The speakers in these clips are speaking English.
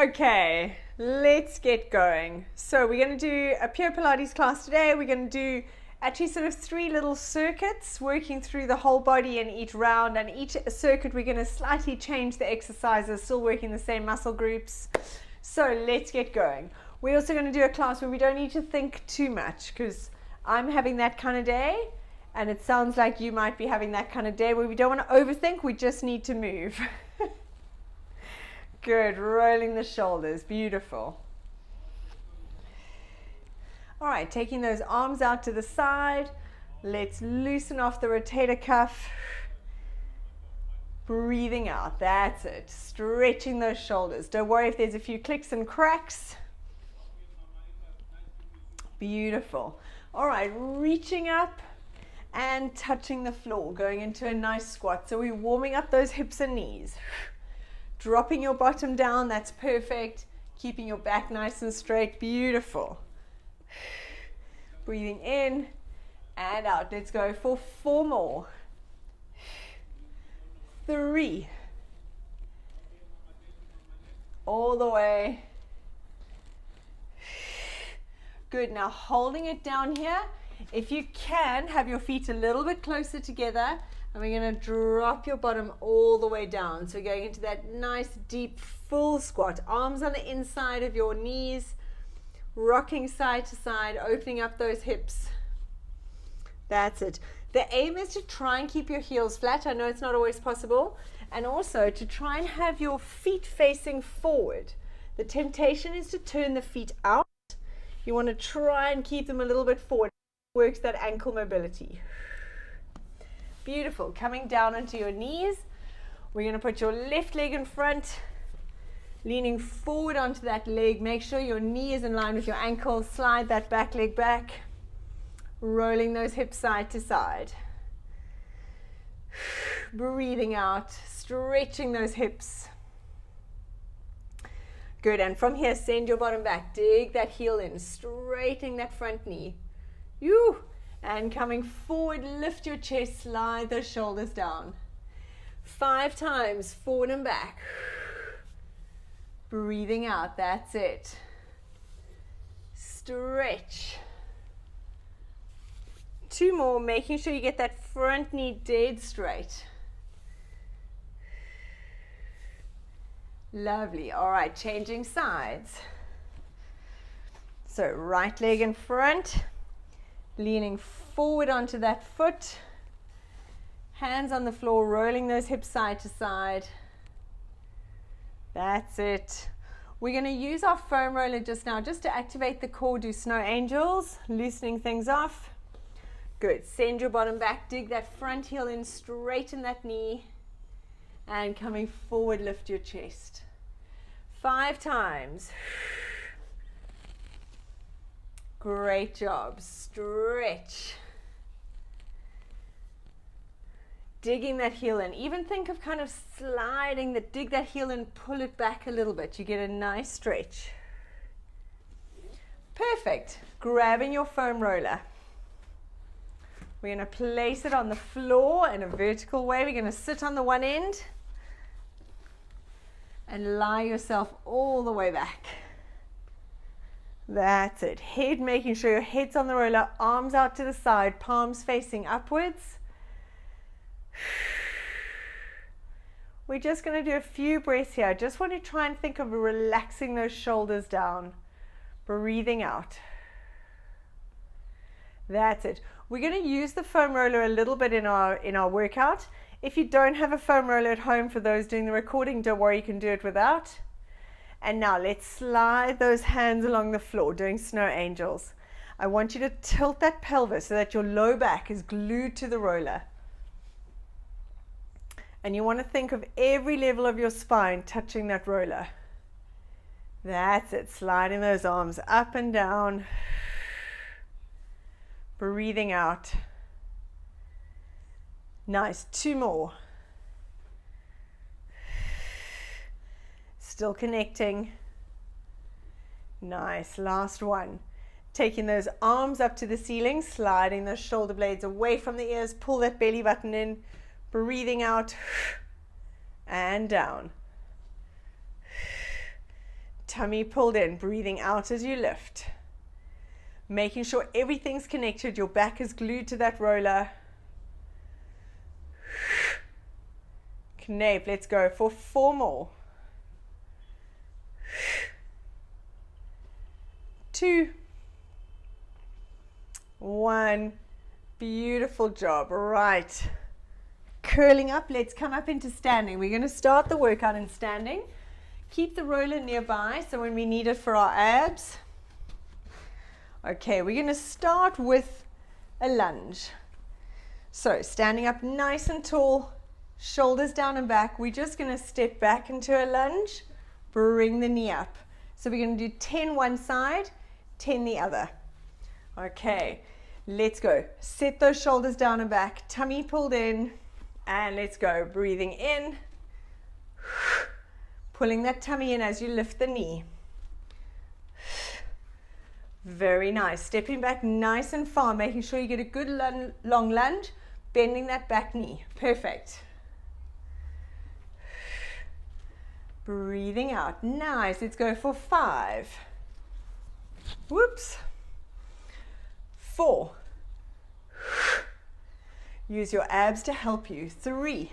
Okay, let's get going. So we're going to do a pure Pilates class today. We're going to do actually sort of 3 little circuits, working through the whole body in each round, and each circuit we're going to slightly change the exercises, still working the same muscle groups. So let's get going. We're also going to do a class where we don't need to think too much, because I'm having that kind of day, and it sounds like you might be having that kind of day where we don't want to overthink, we just need to move. Good, rolling the shoulders, beautiful. All right, taking those arms out to the side. Let's loosen off the rotator cuff. Breathing out, that's it. Stretching those shoulders. Don't worry if there's a few clicks and cracks. Beautiful. All right, reaching up and touching the floor, going into a nice squat. So we're warming up those hips and knees. Dropping your bottom down, that's perfect. Keeping your back nice and straight, beautiful. Breathing in and out. Let's go for 4 more. 3. All the way. Good, now holding it down here. If you can, have your feet a little bit closer together. And we're going to drop your bottom all the way down. So we're going into that nice, deep, full squat. Arms on the inside of your knees. Rocking side to side, opening up those hips. That's it. The aim is to try and keep your heels flat. I know it's not always possible. And also to try and have your feet facing forward. The temptation is to turn the feet out. You want to try and keep them a little bit forward. Works that ankle mobility. Beautiful. Coming down onto your knees. We're going to put your left leg in front, leaning forward onto that leg. Make sure your knee is in line with your ankle. Slide that back leg back. Rolling those hips side to side. Breathing out, stretching those hips. Good, and from here, send your bottom back. Dig that heel in, straightening that front knee. And coming forward, lift your chest, slide those shoulders down. 5 times, forward and back. Breathing out, that's it. Stretch. 2 more, making sure you get that front knee dead straight. Lovely. All right, changing sides. So right leg in front, leaning forward onto that foot. Hands on the floor, rolling those hips side to side. That's it. We're going to use our foam roller just now, just to activate the core, do snow angels, loosening things off. Good. Send your bottom back, dig that front heel in, straighten that knee, and coming forward, lift your chest. 5 times. Great job. Stretch. Digging that heel in. Even think of kind of sliding, dig that heel in, pull it back a little bit. You get a nice stretch. Perfect. Grabbing your foam roller. We're going to place it on the floor in a vertical way. We're going to sit on the one end and lie yourself all the way back. That's it. Head, making sure your head's on the roller, arms out to the side, palms facing upwards. We're just going to do a few breaths here. I just want to try and think of relaxing those shoulders down. Breathing out. That's it. We're going to use the foam roller a little bit in our workout. If you don't have a foam roller at home, for those doing the recording, don't worry, you can do it without. And now let's slide those hands along the floor, doing snow angels. I want you to tilt that pelvis so that your low back is glued to the roller. And you want to think of every level of your spine touching that roller. That's it, sliding those arms up and down. Breathing out. Nice, 2 more. Still connecting. Nice, last one. Taking those arms up to the ceiling, sliding those shoulder blades away from the ears, pull that belly button in, breathing out and down. tummy pulled in, breathing out as you lift. Making sure everything's connected, your back is glued to that roller. Knape, let's go for 4 more. 2, 1. Beautiful job. Right. Curling up, let's come up into standing. We're going to start the workout in standing. Keep the roller nearby so when we need it for our abs. Okay, we're going to start with a lunge. So standing up nice and tall, shoulders down and back. We're just going to step back into a lunge, bring the knee up. So we're going to do 10 one side, 10 the other. Okay, let's go. Set those shoulders down and back, tummy pulled in, and let's go. Breathing in, pulling that tummy in as you lift the knee. Very nice. Stepping back nice and far, making sure you get a good long lunge, bending that back knee. Perfect. Breathing out. Nice. Let's go for 5. Whoops. 4. Use your abs to help you. 3.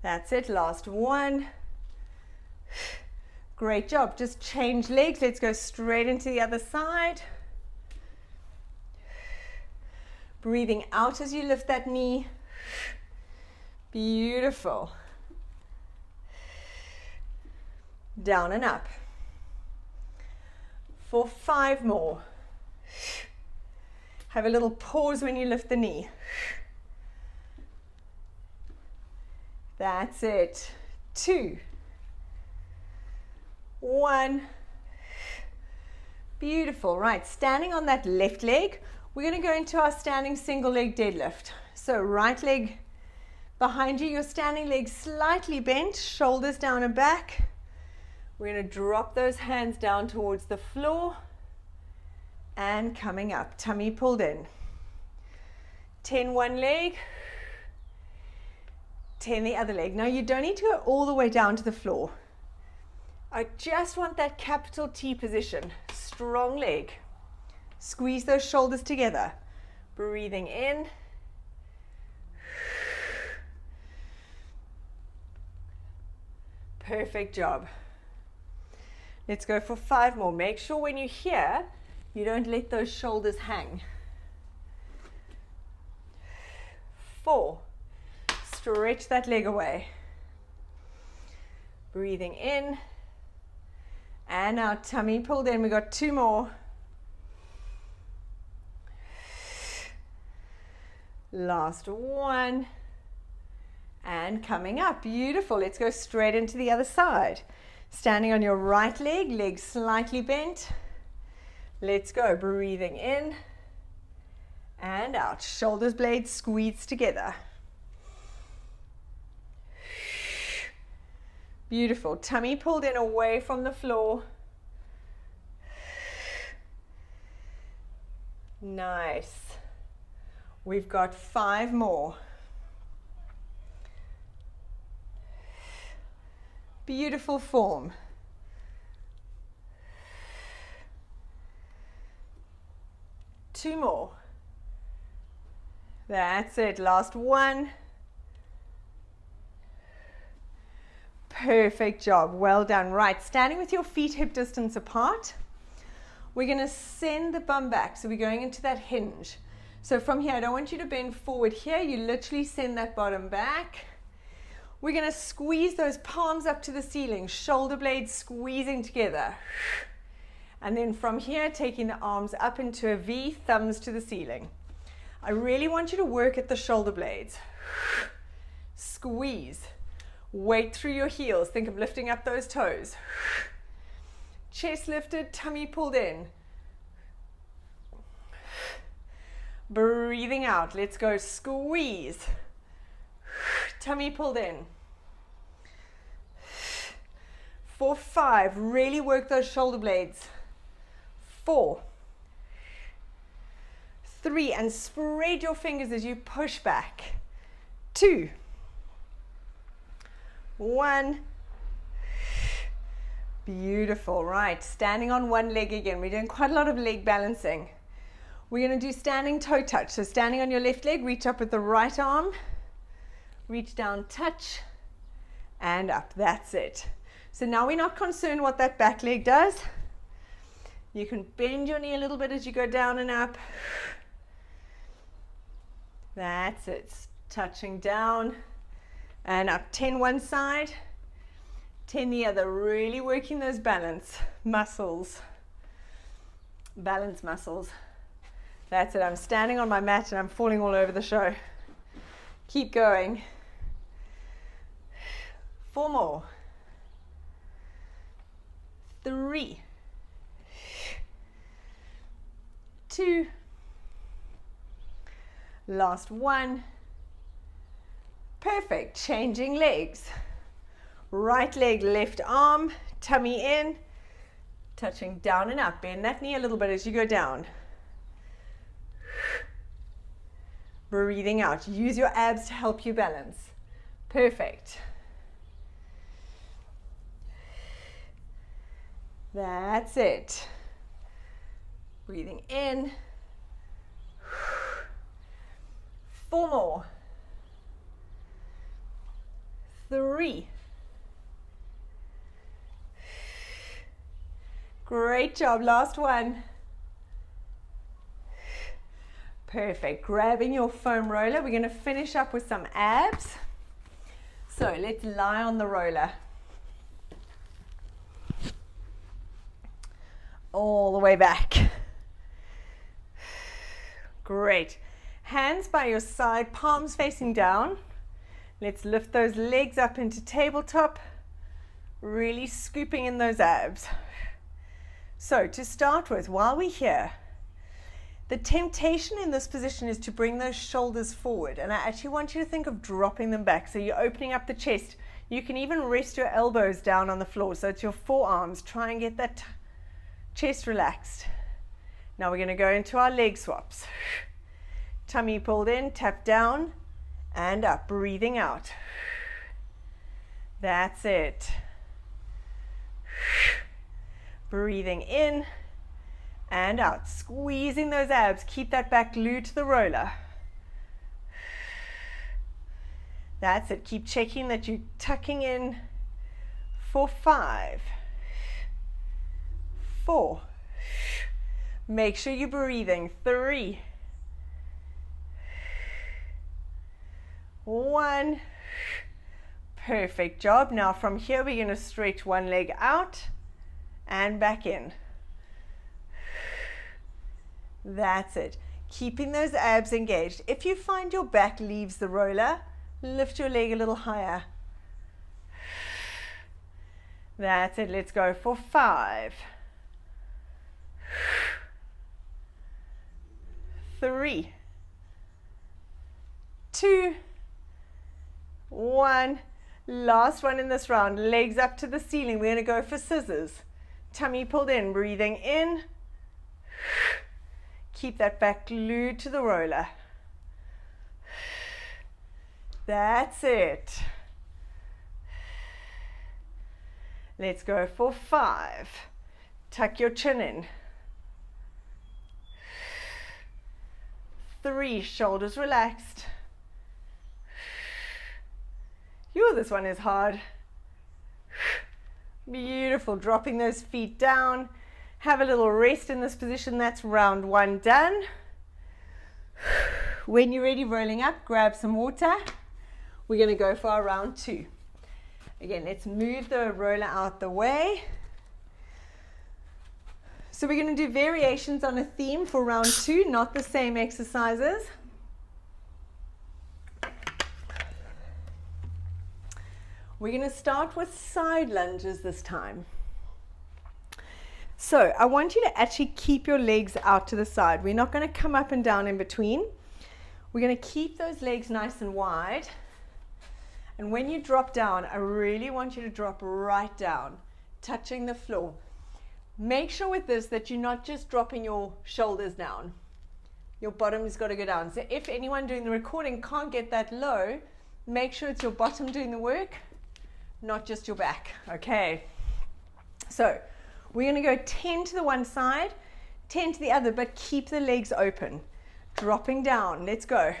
That's it. Last 1. Great job. Just change legs. Let's go straight into the other side. Breathing out as you lift that knee. Beautiful. Down and up. For 5 more. Have a little pause when you lift the knee. That's it. 2. 1. Beautiful. Right, standing on that left leg, we're going to go into our standing single leg deadlift. So right leg behind you, your standing leg slightly bent, shoulders down and back. We're going to drop those hands down towards the floor and coming up, tummy pulled in. 10 one leg, 10 the other leg. Now you don't need to go all the way down to the floor. I just want that capital T position. Strong leg. Squeeze those shoulders together. Breathing in. Perfect job. Let's go for 5 more. Make sure when you're here, you don't let those shoulders hang. 4. Stretch that leg away. Breathing in. And our tummy pulled in. We got 2 more. Last 1. And coming up. Beautiful. Let's go straight into the other side. Standing on your right leg, legs slightly bent. Let's go. Breathing in and out. Shoulders blades squeezed together. Beautiful. Tummy pulled in away from the floor. Nice. We've got 5 more. Beautiful form. Two more. That's it. Last 1. Perfect job. Well done. Right, standing with your feet hip distance apart. We're going to send the bum back. So we're going into that hinge. So from here, I don't want you to bend forward here. You literally send that bottom back. We're going to squeeze those palms up to the ceiling, shoulder blades squeezing together. And then from here, taking the arms up into a V, thumbs to the ceiling. I really want you to work at the shoulder blades. Squeeze. Weight through your heels. Think of lifting up those toes. Chest lifted, tummy pulled in. Breathing out. Let's go. Squeeze. Tummy pulled in. For 5. Really work those shoulder blades. 4. 3. And spread your fingers as you push back. 2. 1. Beautiful. Right, standing on one leg again. We're doing quite a lot of leg balancing. We're going to do standing toe touch. So standing on your left leg, reach up with the right arm, reach down, touch, and up. That's it. So now we're not concerned what that back leg does. You can bend your knee a little bit as you go down and up. That's it. Touching down and up. 10 one side, 10 the other. Really working those balance muscles. Balance muscles. That's it. I'm standing on my mat and I'm falling all over the show. Keep going. 4 more. 3. 2. Last 1. Perfect. Changing legs. Right leg, left arm, tummy in, touching down and up. Bend that knee a little bit as you go down. Breathing out. Use your abs to help you balance. Perfect. That's it. Breathing in. 4 more. 3. Great job. Last one. Perfect. Grabbing your foam roller. We're going to finish up with some abs. So let's lie on the roller. All the way back. Great. Hands by your side, palms facing down. Let's lift those legs up into tabletop. Really scooping in those abs. So to start with, while we're here, the temptation in this position is to bring those shoulders forward, and I actually want you to think of dropping them back. So you're opening up the chest. You can even rest your elbows down on the floor, so it's your forearms. Try and get that chest relaxed. Now we're going to go into our leg swaps. Tummy pulled in, tap down and up, breathing out. That's it. Breathing in and out, squeezing those abs. Keep that back glued to the roller. That's it. Keep checking that you're tucking in for 5, 4. Make sure you're breathing. 3, 1. Perfect job. Now from here we're going to stretch one leg out and back in. That's it. Keeping those abs engaged. If you find your back leaves the roller, lift your leg a little higher. That's it. Let's go for 5, 3, 2, 1. Last one in this round. Legs up to the ceiling. We're going to go for scissors. Tummy pulled in. Breathing in. Keep that back glued to the roller. That's it. Let's go for 5. Tuck your chin in. 3, shoulders relaxed. This one is hard. Beautiful. Dropping those feet down. Have a little rest in this position. That's round 1 done. When you're ready, rolling up, grab some water. We're going to go for our round 2. Again, let's move the roller out the way. So we're going to do variations on a theme for round 2, not the same exercises. We're going to start with side lunges this time. So I want you to actually keep your legs out to the side. We're not going to come up and down in between. We're going to keep those legs nice and wide. And when you drop down, I really want you to drop right down, touching the floor. Make sure with this that you're not just dropping your shoulders down. Your bottom has got to go down. So if anyone doing the recording can't get that low, make sure it's your bottom doing the work, not just your back. Okay. So we're going to go 10 to the one side, 10 to the other, but keep the legs open. Dropping down. Let's go.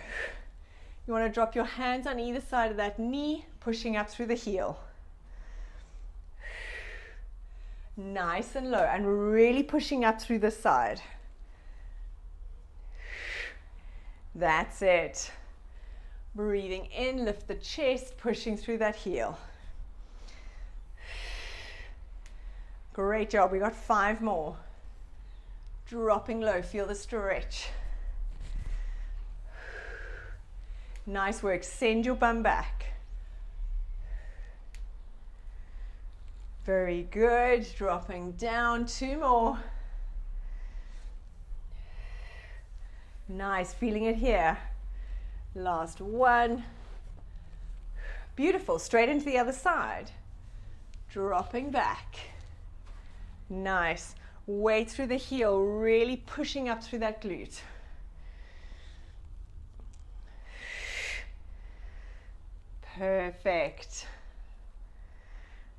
You want to drop your hands on either side of that knee, pushing up through the heel. Nice and low, and really pushing up through the side. That's it. Breathing in, lift the chest, pushing through that heel. Great job. We got 5 more. Dropping low, feel the stretch. Nice work. Send your bum back. Very good. Dropping down. 2 more. Nice. Feeling it here. Last one. Beautiful. Straight into the other side. Dropping back. Nice. Weight through the heel. Really pushing up through that glute. Perfect.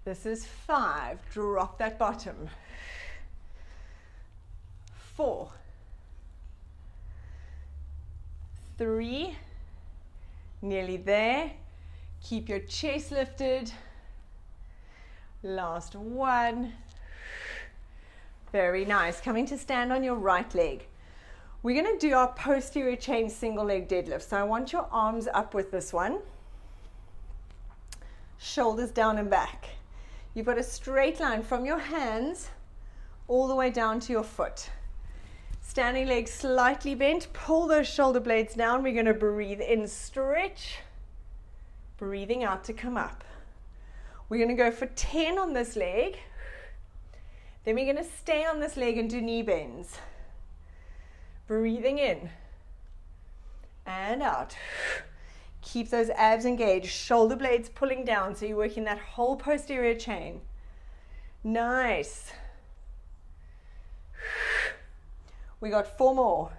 This is 5. Drop that bottom. 4, 3, nearly there. Keep your chest lifted. Last one. Very nice. Coming to stand on your right leg. We're going to do our posterior chain single leg deadlift. So I want your arms up with this one. Shoulders down and back. You've got a straight line from your hands all the way down to your foot. Standing legs slightly bent. Pull those shoulder blades down. We're going to breathe in, stretch. Breathing out to come up. We're going to go for 10 on this leg. Then we're going to stay on this leg and do knee bends. Breathing in and out. Keep those abs engaged, shoulder blades pulling down, so you're working that whole posterior chain. Nice. We got 4 more.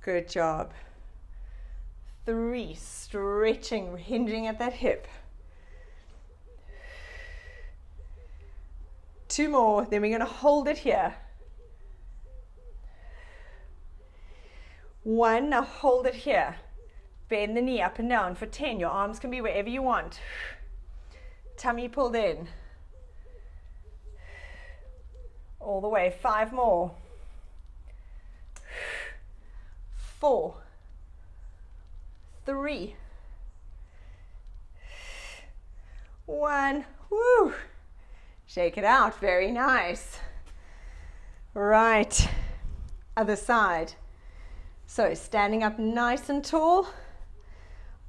Good job. 3, stretching, hinging at that hip. 2 more, then we're going to hold it here. 1, now hold it here. Bend the knee up and down for 10. Your arms can be wherever you want. Tummy pulled in. All the way. 5 more. 4, 3, 1. Woo! Shake it out. Very nice. Right. Other side. So standing up nice and tall.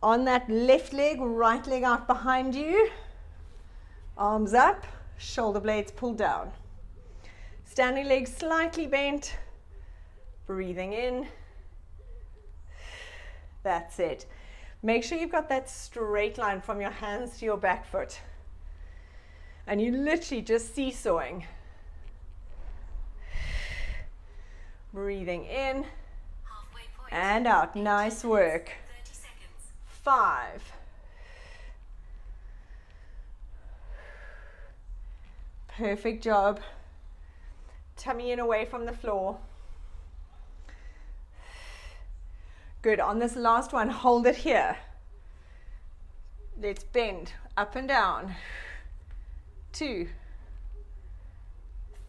On that left leg, right leg out behind you. Arms up, shoulder blades pulled down. Standing legs slightly bent. Breathing in. That's it. Make sure you've got that straight line from your hands to your back foot. And you're literally just seesawing. Breathing in and out. Nice work. 5. Perfect job. Tummy in away from the floor. Good. On this last one, hold it here. Let's bend up and down. 2,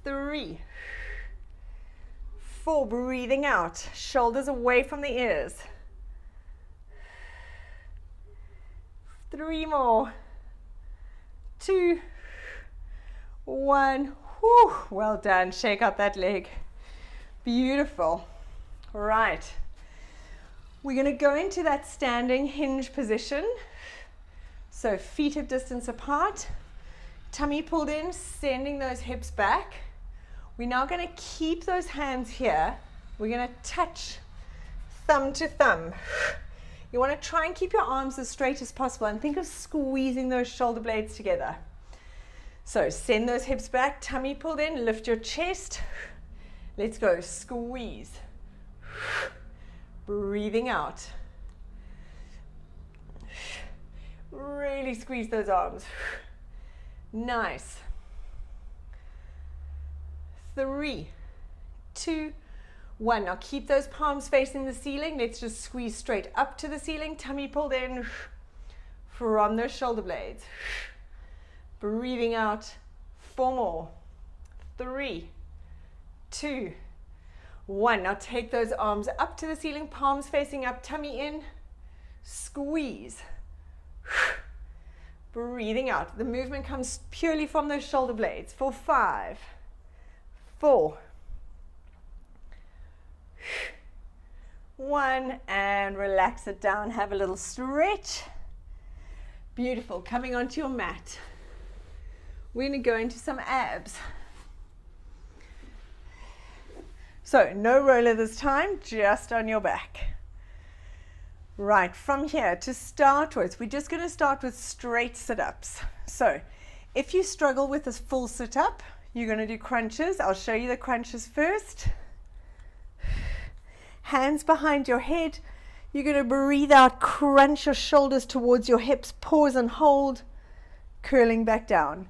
3, 4. Breathing out. Shoulders away from the ears. 3 more. 2, 1. Whew, well done. Shake out that leg. Beautiful. Right. We're going to go into that standing hinge position. So feet hip distance apart. Tummy pulled in, sending those hips back. We're now going to keep those hands here. We're going to touch thumb to thumb. You want to try and keep your arms as straight as possible and think of squeezing those shoulder blades together. So send those hips back, tummy pulled in, lift your chest. Let's go, squeeze. Breathing out. Really squeeze those arms. Nice. 3, 2, 1. Now keep those palms facing the ceiling. Let's just squeeze straight up to the ceiling. Tummy pulled in from those shoulder blades. Breathing out. 4 more. 3, 2, 1. Now take those arms up to the ceiling, palms facing up, tummy in. Squeeze. Breathing out. The movement comes purely from those shoulder blades. For 5, 4, 1, and relax it down. Have a little stretch. Beautiful. Coming onto your mat. We're going to go into some abs. So no roller this time, just on your back. Right, from here to start with, we're just going to start with straight sit-ups. So if you struggle with a full sit-up, you're going to do crunches. I'll show you the crunches first. Hands behind your head. You're going to breathe out, crunch your shoulders towards your hips, pause and hold, curling back down.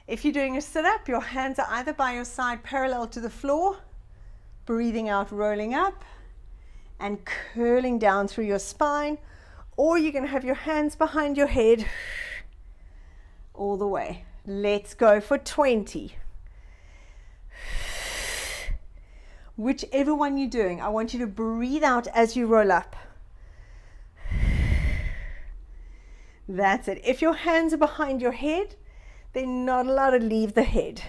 If you're doing a sit-up, your hands are either by your side parallel to the floor, breathing out, rolling up, and curling down through your spine, or you can have your hands behind your head all the way. Let's go for 20. Whichever one you're doing, I want you to breathe out as you roll up. That's it. If your hands are behind your head, they're not allowed to leave the head.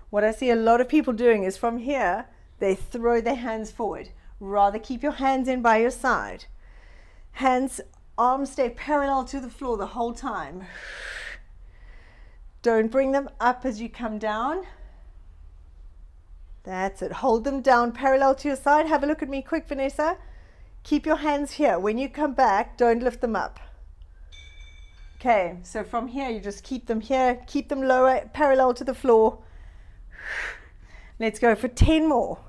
What I see a lot of people doing is from here, they throw their hands forward. Rather keep your hands in by your side. Hands, arms stay parallel to the floor the whole time. Don't bring them up as you come down. That's it. Hold them down parallel to your side. Have a look at me quick, Vanessa. Keep your hands here. When you come back, don't lift them up. Okay, so from here, you just keep them here. Keep them lower, parallel to the floor. Let's go for 10 more.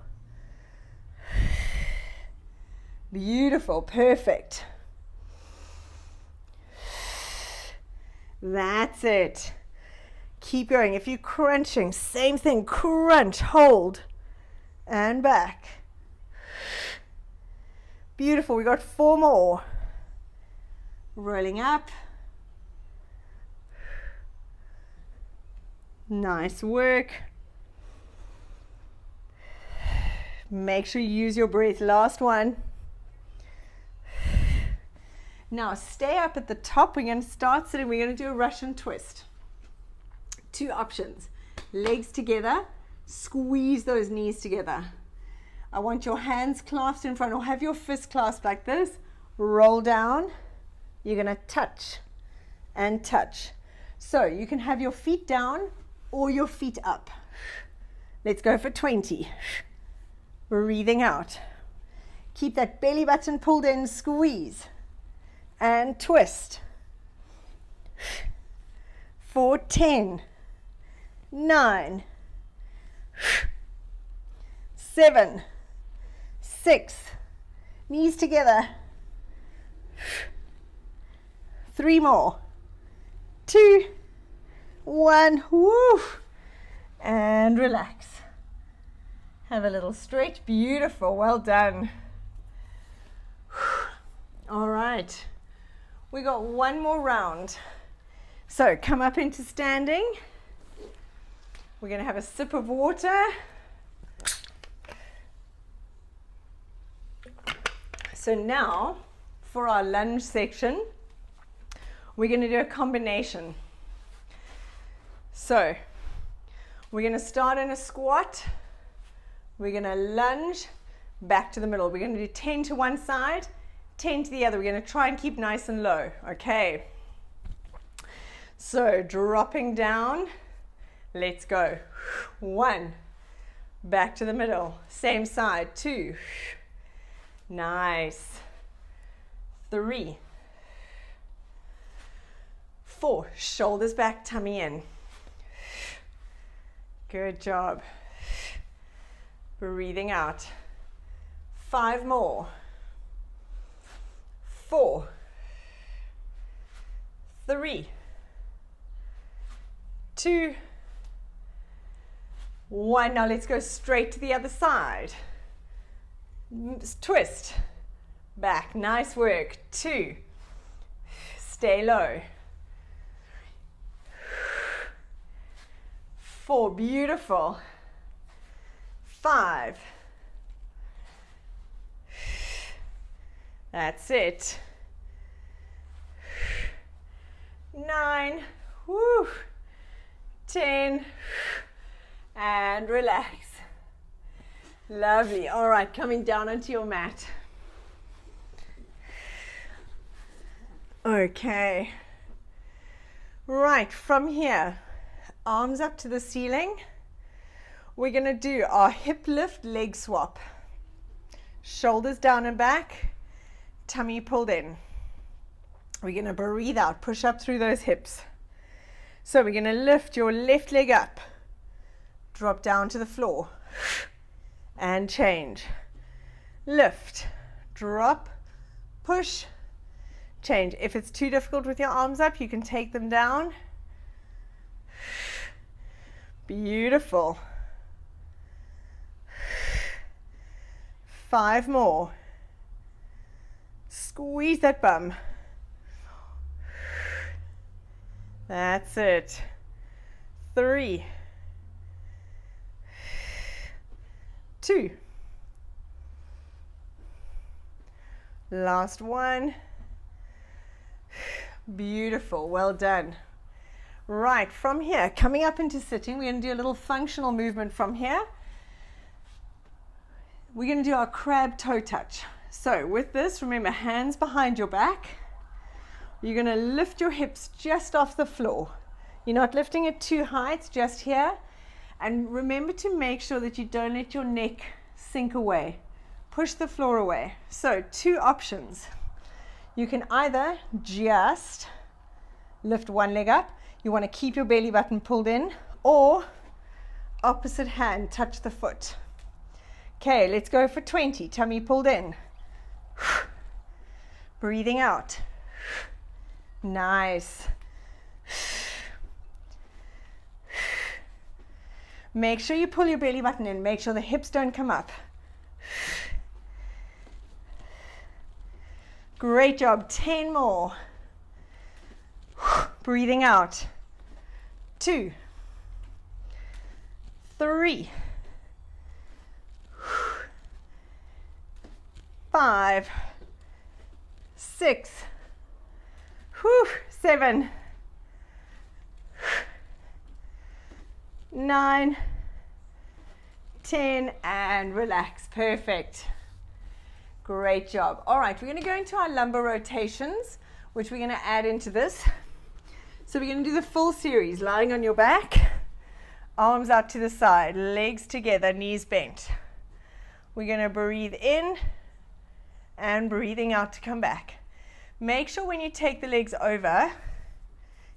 Beautiful, perfect. That's it. Keep going. If you're crunching, same thing, crunch, hold, and back. Beautiful, we got 4 more. Rolling up. Nice work. Make sure you use your breath. Last one. Now stay up at the top. We're going to start sitting. We're going to do a Russian twist. 2 options. Legs together. Squeeze those knees together. I want your hands clasped in front, or have your fists clasped like this. Roll down. You're going to touch and touch. So you can have your feet down or your feet up. Let's go for 20. Breathing out. Keep that belly button pulled in, squeeze, and twist. For 10, 9, 7, 6, knees together. 3 more. 2, 1, woo, and relax. Have a little stretch. Beautiful, well done. All right, we got 1 more round. So come up into standing. We're going to have a sip of water. So now for our lunge section, we're going to do a combination. So we're going to start in a squat. We're going to lunge back to the middle. We're going to do 10 to one side, 10 to the other. We're going to try and keep nice and low. Okay. So dropping down. Let's go. 1. Back to the middle. Same side. 2. Nice. 3. 4. Shoulders back, tummy in. Good job. Breathing out. 5 more. 4. 3, 2, 1. Now let's go straight to the other side. Twist. Back. Nice work. 2. Stay low. 4. Beautiful. 5. That's it. 9. Woo. 10. And relax. Lovely. All right, coming down onto your mat. Okay. Right, from here, arms up to the ceiling. We're going to do our hip lift leg swap. Shoulders down and back, tummy pulled in. We're going to breathe out, push up through those hips. So we're going to lift your left leg up, drop down to the floor, and change. Lift, drop, push, change. If it's too difficult with your arms up, you can take them down. Beautiful. 5 more. Squeeze that bum. That's it. 3, 2. Last one. Beautiful. Well done. Right, from here, coming up into sitting, we're going to do a little functional movement from here. We're going to do our crab toe touch. So with this, remember, hands behind your back. You're going to lift your hips just off the floor. You're not lifting it too high, it's just here. And remember to make sure that you don't let your neck sink away. Push the floor away. So 2 options. You can either just lift one leg up. You want to keep your belly button pulled in, or opposite hand, touch the foot. Okay, let's go for 20. Tummy pulled in. Breathing out. Nice. Make sure you pull your belly button in. Make sure the hips don't come up. Great job. 10 more. Breathing out. 2, 3, 5, 6, 7, 9, 10, and relax. Perfect. Great job. All right, we're going to go into our lumbar rotations, which we're going to add into this. So we're going to do the full series, lying on your back, arms out to the side, legs together, knees bent. We're going to breathe in and breathing out to come back. Make sure when you take the legs over,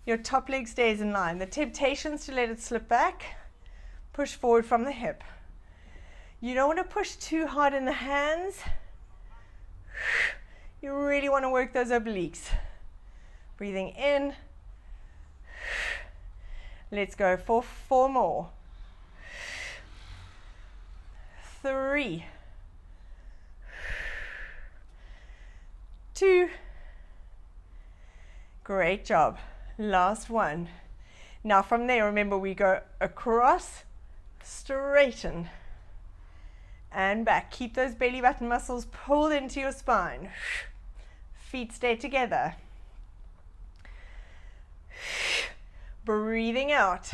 your top leg stays in line. The temptation is to let it slip back, push forward from the hip. You don't want to push too hard in the hands. You really want to work those obliques. Breathing in. Let's go for 4 more. 3, 2. Great job. Last one. Now from there, remember, we go across, straighten, and back. Keep those belly button muscles pulled into your spine. Feet stay together. Breathing out.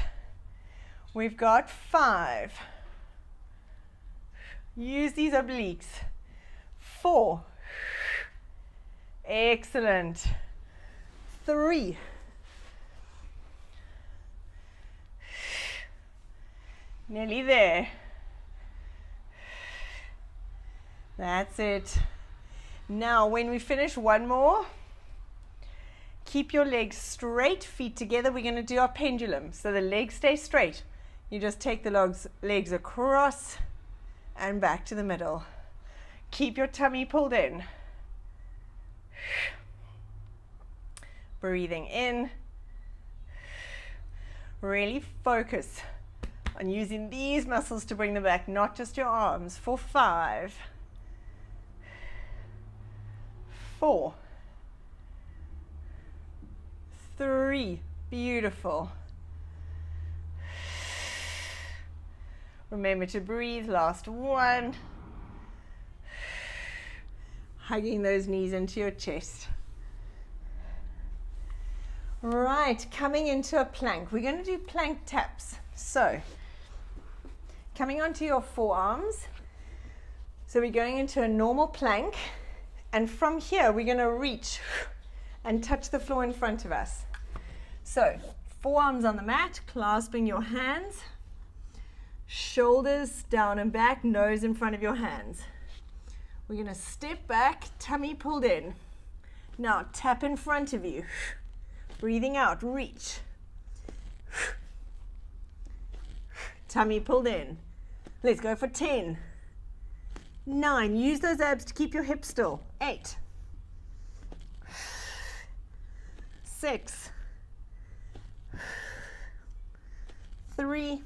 We've got 5. Use these obliques. 4. Excellent. 3. Nearly there. That's it. Now when we finish, one more. Keep your legs straight, feet together. We're going to do our pendulum. So the legs stay straight. You just take the legs across and back to the middle. Keep your tummy pulled in. Breathing in. Really focus on using these muscles to bring them back, not just your arms. For 5, 4, 3, beautiful. Remember to breathe, last 1. Hugging those knees into your chest. Right, coming into a plank. We're going to do plank taps. So, coming onto your forearms. So we're going into a normal plank. And from here, we're going to reach and touch the floor in front of us. So, forearms on the mat, clasping your hands. Shoulders down and back, nose in front of your hands. We're going to step back, tummy pulled in. Now, tap in front of you. Breathing out, reach. Tummy pulled in. Let's go for 10. 9. Use those abs to keep your hips still. 8. 6. 3.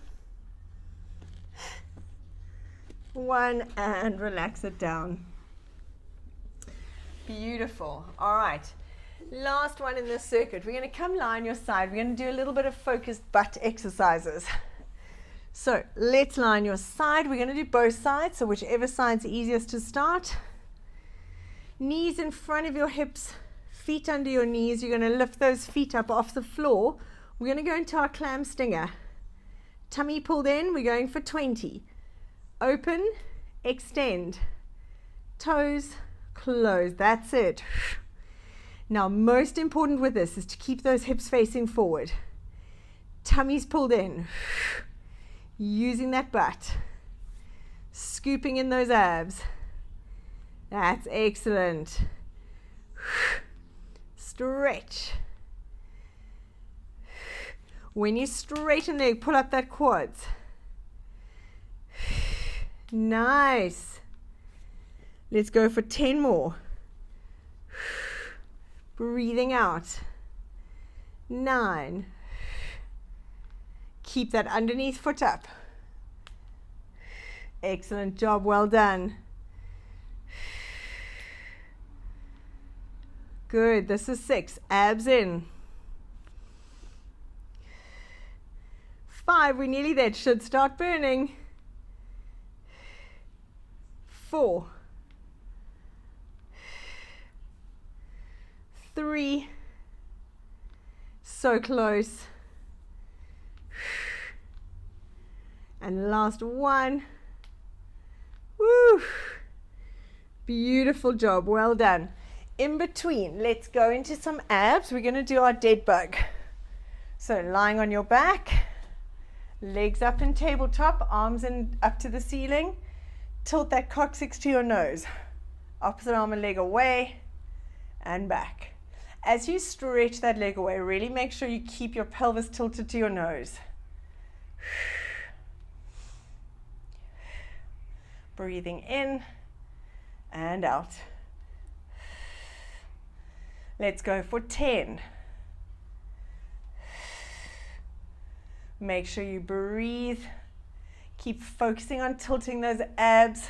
1. And relax it down. Beautiful. All right. Last one in this circuit. We're going to come lie on your side. We're going to do a little bit of focused butt exercises. So let's lie on your side. We're going to do both sides, so whichever side's easiest to start. Knees in front of your hips, feet under your knees. You're going to lift those feet up off the floor. We're going to go into our clam stinger. Tummy pulled in. We're going for 20. Open, extend. Toes, close. That's it. Now, most important with this is to keep those hips facing forward. Tummy's pulled in. Using that butt. Scooping in those abs. That's excellent. Stretch. When you straighten leg, pull up that quads. Nice. Let's go for 10 more. Breathing out. 9. Keep that underneath foot up. Excellent job, well done. Good, this is 6. Abs in. 5, we're nearly there. It should start burning. 4. 3. So close. And last 1. Woo! Beautiful job, well done. In between, let's go into some abs. We're going to do our dead bug. So lying on your back, legs up in tabletop, arms in up to the ceiling. Tilt that coccyx to your nose. Opposite arm and leg away and back. As you stretch that leg away, really make sure you keep your pelvis tilted to your nose. Breathing in and out. Let's go for 10. Make sure you breathe. Keep focusing on tilting those abs.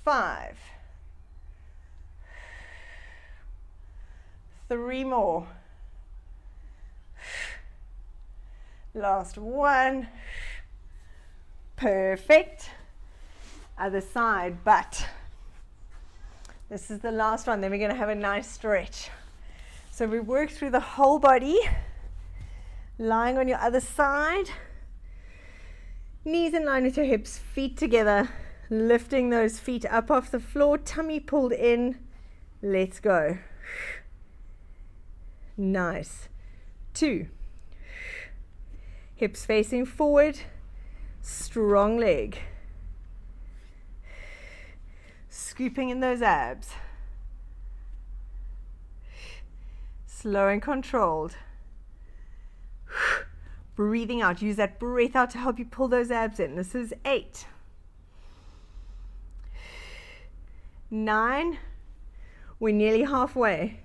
5. 3 more. Last 1. Perfect. Other side, but this is the last one. Then we're going to have a nice stretch. So we work through the whole body, lying on your other side. Knees in line with your hips, feet together, lifting those feet up off the floor, tummy pulled in. Let's go. Nice. 2. Hips facing forward, strong leg. Scooping in those abs. Slow and controlled. Breathing out. Use that breath out to help you pull those abs in. This is 8. 9. We're nearly halfway.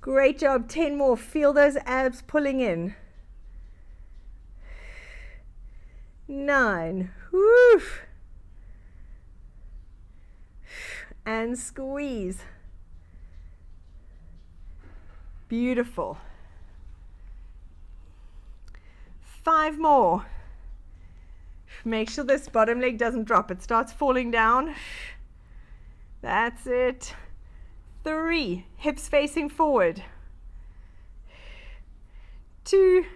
Great job. 10 more. Feel those abs pulling in. 9. Woo. And squeeze. Beautiful. 5 more. Make sure this bottom leg doesn't drop. It starts falling down. That's it. 3. Hips facing forward. 2.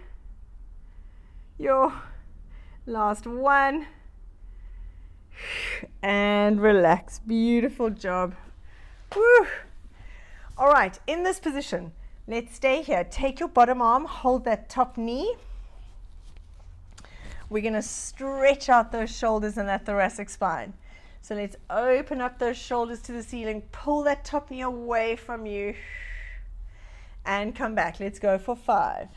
Your last 1. And relax. Beautiful job. Woo. All right, in this position, let's stay here. Take your bottom arm, hold that top knee. We're going to stretch out those shoulders and that thoracic spine. So let's open up those shoulders to the ceiling. Pull that top knee away from you. And come back. Let's go for 5.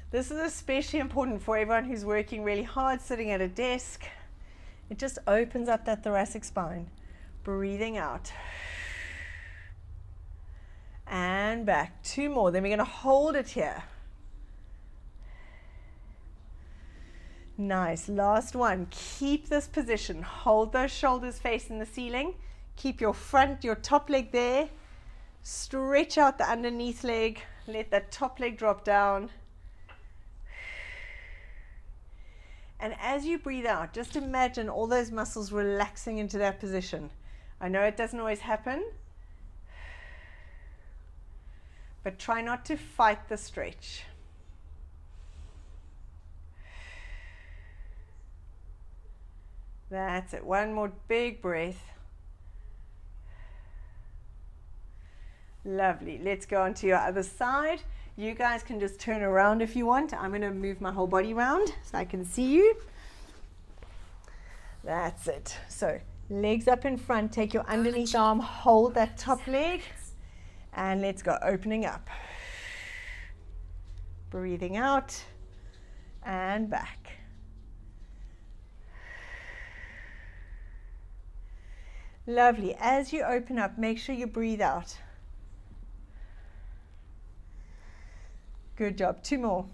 This is especially important for everyone who's working really hard, sitting at a desk. It just opens up that thoracic spine. Breathing out. And back. 2 more. Then we're going to hold it here. Nice. Last one. Keep this position. Hold those shoulders facing the ceiling. Keep your top leg there. Stretch out the underneath leg. Let that top leg drop down. And as you breathe out, just imagine all those muscles relaxing into that position. I know it doesn't always happen, but try not to fight the stretch. That's it. One more big breath. Lovely. Let's go on to your other side. You guys can just turn around if you want. I'm going to move my whole body around so I can see you. That's it. So legs up in front. Take your underneath arm. Hold that top leg. And let's go. Opening up. Breathing out. And back. Lovely. As you open up, make sure you breathe out. Good job. 2 more.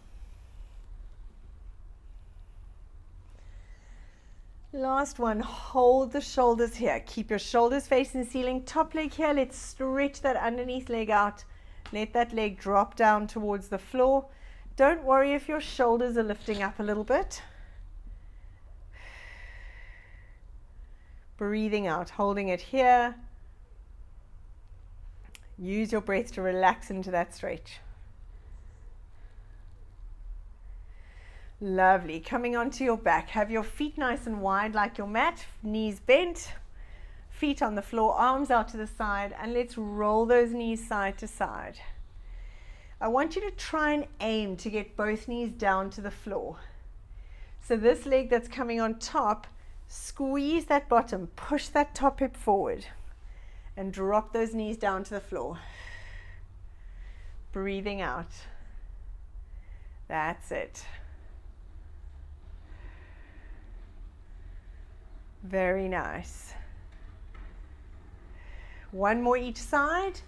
Last one. Hold the shoulders here. Keep your shoulders facing the ceiling. Top leg here. Let's stretch that underneath leg out. Let that leg drop down towards the floor. Don't worry if your shoulders are lifting up a little bit. Breathing out, holding it here. Use your breath to relax into that stretch. Lovely. Coming onto your back. Have your feet nice and wide like your mat. Knees bent. Feet on the floor. Arms out to the side. And let's roll those knees side to side. I want you to try and aim to get both knees down to the floor. So this leg that's coming on top, squeeze that bottom, push that top hip forward, and drop those knees down to the floor. Breathing out. That's it. Very nice. One more each side.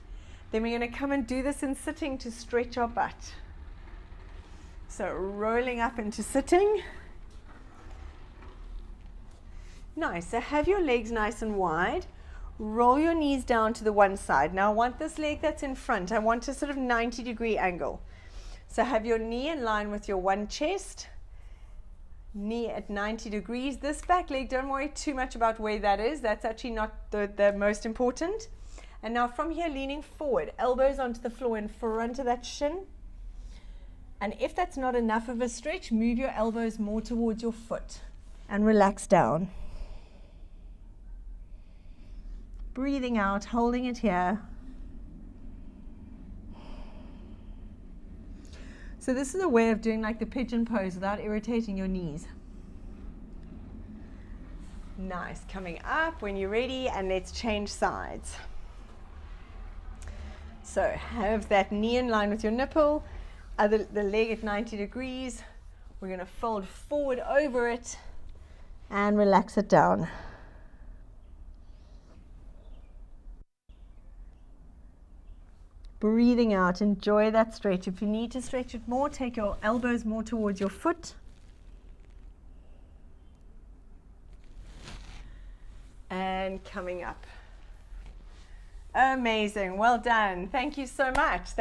Then we're going to come and do this in sitting to stretch our butt. So rolling up into sitting. Nice. So have your legs nice and wide. Roll your knees down to the one side. Now I want this leg that's in front. I want a sort of 90-degree angle. So have your knee in line with your one chest. Knee at 90 degrees. This back leg, don't worry too much about where that is. That's actually not the most important. And now from here, leaning forward, elbows onto the floor in front of that shin. And if that's not enough of a stretch, move your elbows more towards your foot and relax down. Breathing out, holding it here. So this is a way of doing like the pigeon pose without irritating your knees. Nice. Coming up when you're ready, and let's change sides. So have that knee in line with your nipple, the leg at 90 degrees. We're going to fold forward over it and relax it down. Breathing out, enjoy that stretch. If you need to stretch it more, take your elbows more towards your foot. And coming up. Amazing, well done. Thank you so much.